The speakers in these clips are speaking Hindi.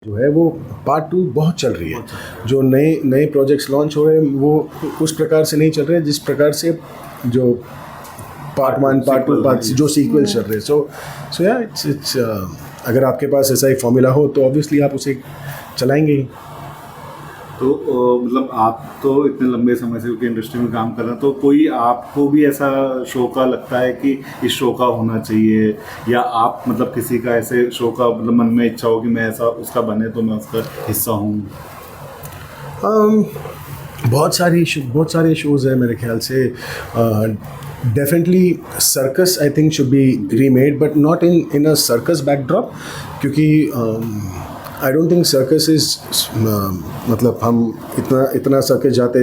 जो है वो पार्ट 2 बहुत चल रही है। जो नए नए प्रोजेक्ट्स लॉन्च हो रहे हैं वो उस प्रकार से नहीं चल रहे हैं जिस प्रकार से जो पार्ट 1 पार्ट 2 पार्ट जो सीक्वल्स चल रहे हैं। सो या इट्स अगर आपके पास ऐसा एक फॉर्मूला हो तो ऑब्वियसली आप उसे चलाएंगे ही। तो मतलब आप तो इतने लंबे समय से क्योंकि इंडस्ट्री में काम कर रहे हैं, तो कोई आपको भी ऐसा शो का लगता है कि इस शो का होना चाहिए, या आप मतलब किसी का ऐसे शो का मतलब मन में इच्छा हो कि मैं ऐसा उसका बने तो मैं उसका हिस्सा हूँ? बहुत सारे शोज़ हैं मेरे ख्याल से। Definitely circus I think should be remade but not in a circus backdrop, क्योंकि I don't think circus is मतलब हम इतना सर्कस जाते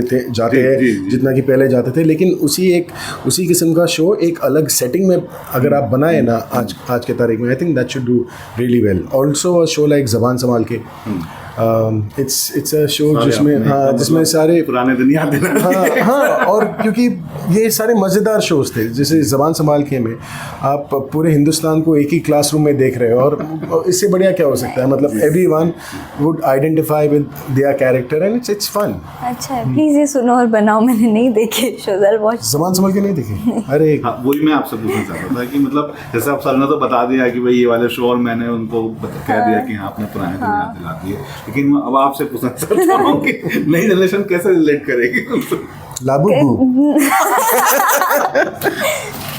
हैं जितना कि पहले जाते थे, लेकिन उसी किस्म का शो एक अलग सेटिंग में अगर आप बनाए ना आज के तारीख में, आई think that should do really well. Also a show like ज़बान संभाल के, इट्स अ शो जिसमें सारे पुराने दिन याद दिलाते हाँ, और क्योंकि ये सारे मज़ेदार शोज़ थे। जैसे ज़बान संभाल के में आप पूरे हिंदुस्तान को एक ही क्लासरूम में देख रहे हो, और इससे बढ़िया क्या हो सकता है। मतलब everyone would identify with there character and it's fun. अच्छा, प्लीज़ ये सुनो और बनाओ। मैंने नहीं देखे शोज़, वॉच ज़बान संभाल के नहीं देखे? अरे वही मैं आपसे पूछना चाहता था कि मतलब जैसे आप सर ने तो बता दिया कि भाई ये वाले शो, और मैंने उनको कह दिया कि हाँ आपने पुराने दिन याद दिला दिए, लेकिन अब आपसे पूछना चाहता हूँ कि नई जनरेशन कैसे रिलेट करेगी? लाबू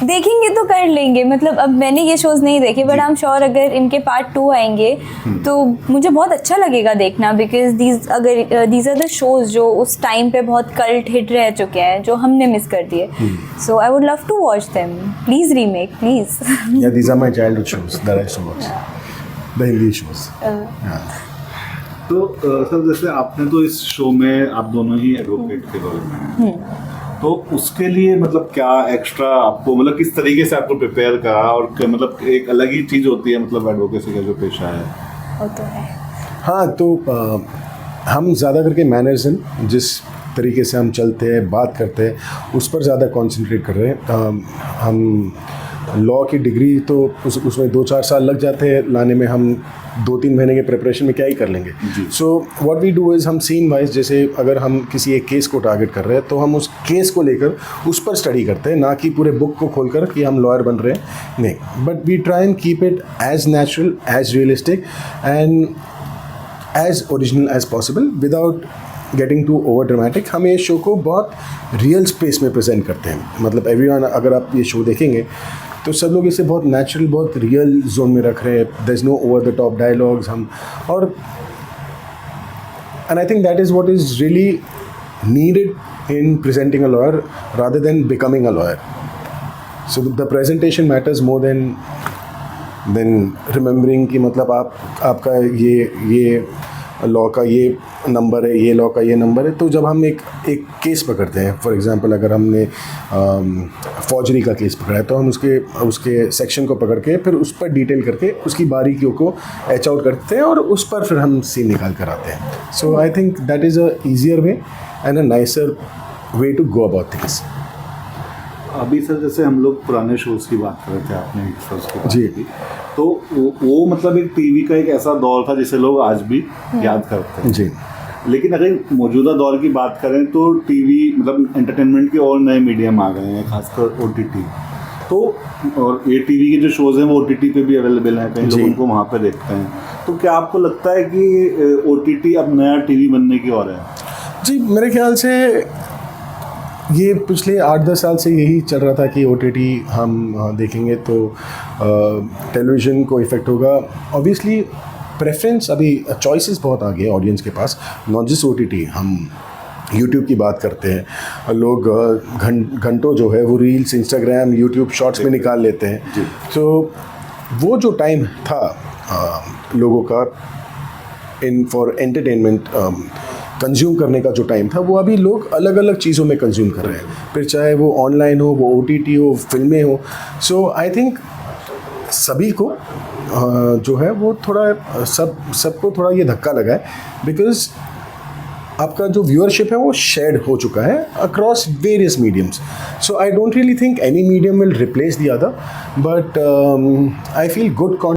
देखेंगे तो कर लेंगे। मतलब अब मैंने ये शोज़ नहीं देखे, बट आई एम श्योर अगर इनके पार्ट 2 आएंगे तो मुझे बहुत अच्छा लगेगा देखना, because these are the shows जो उस टाइम पे बहुत कल्ट हिट रह चुके हैं, जो हमने मिस कर दिए। So I would love to watch them. Please remake, please. Yeah these are my childhood shows that I used to watch, the Hindi shows. तो सर जैसे आपने तो इस शो में आप दोनों ही एडवोकेट के रोल में हैं, तो उसके लिए मतलब क्या एक्स्ट्रा आपको मतलब किस तरीके से आपको प्रिपेयर करा, और मतलब एक अलग ही चीज़ होती है मतलब एडवोकेसी का जो पेशा है वो तो है। हाँ, तो हम ज़्यादा करके मैनरिज्म, जिस तरीके से हम चलते हैं बात करते हैं, उस पर ज़्यादा कंसंट्रेट कर रहे हैं। हम लॉ की डिग्री तो उसमें 2-4 साल लग जाते हैं लाने में, हम 2-3 महीने के प्रिपरेशन में क्या ही कर लेंगे। So what we do is हम सीन वाइज, जैसे अगर हम किसी एक केस को टारगेट कर रहे हैं तो हम उस केस को लेकर उस पर स्टडी करते हैं, ना कि पूरे बुक को खोलकर कि हम लॉयर बन रहे हैं, नहीं। But we try and keep it as natural, as realistic and as original as possible without getting to over dramatic. हम ये शो को बहुत रियल स्पेस में प्रेजेंट करते हैं। मतलब एवरीवन, अगर आप ये शो देखेंगे तो सब लोग इसे बहुत नेचुरल, बहुत रियल जोन में रख रहे हैं। There is no over the top dialogues हम, और and I think that is what is really needed in presenting a lawyer rather than becoming a lawyer. So the presentation matters more than remembering कि मतलब आपका ये लॉ का ये नंबर है, ये लॉ का ये नंबर है। तो जब हम एक केस पकड़ते हैं, फॉर एग्जांपल अगर हमने फॉर्जरी का केस पकड़ा है, तो हम उसके सेक्शन को पकड़ के फिर उस पर डिटेल करके उसकी बारीकियों को एच आउट करते हैं, और उस पर फिर हम सीन निकाल कर आते हैं। So I think that is a easier way and a nicer way to go about things. अभी सर जैसे हम लोग पुराने शोज़ की बात कर रहे थे, आपने शोज़ की बात जी की, तो वो मतलब एक टीवी का एक ऐसा दौर था जिसे लोग आज भी याद करते हैं। जी, लेकिन अगर मौजूदा दौर की बात करें तो टीवी मतलब एंटरटेनमेंट के और नए मीडियम आ गए हैं, खासकर OTT। तो और ये टीवी के जो शोज़ हैं वो OTT पे भी अवेलेबल हैं, कई लोग उनको वहाँ पे देखते हैं। तो क्या आपको लगता है कि OTT अब नया टीवी बनने की ओर है? जी, मेरे ख्याल से ये पिछले 8-10 साल से यही चल रहा था कि OTT हम देखेंगे तो टेलीविज़न को इफ़ेक्ट होगा। ऑब्वियसली प्रेफरेंस, अभी चॉइसेस बहुत आ गए ऑडियंस के पास, नॉट जस्ट OTT। हम यूट्यूब की बात करते हैं, लोग घंटों जो है वो रील्स, इंस्टाग्राम, यूट्यूब शॉर्ट्स में निकाल लेते हैं। तो वो जो टाइम था लोगों का फॉर एंटरटेनमेंट कंज्यूम करने का जो टाइम था, वो अभी लोग अलग अलग चीज़ों में कंज्यूम कर रहे हैं, फिर चाहे वो ऑनलाइन हो, वो OTT हो, फिल्में हो। सो आई थिंक सभी को जो है वो थोड़ा सबको थोड़ा ये धक्का लगा है, बिकॉज आपका जो व्यूअरशिप है वो शेयर्ड हो चुका है across various mediums. So I don't really think any medium will replace the other, but I feel good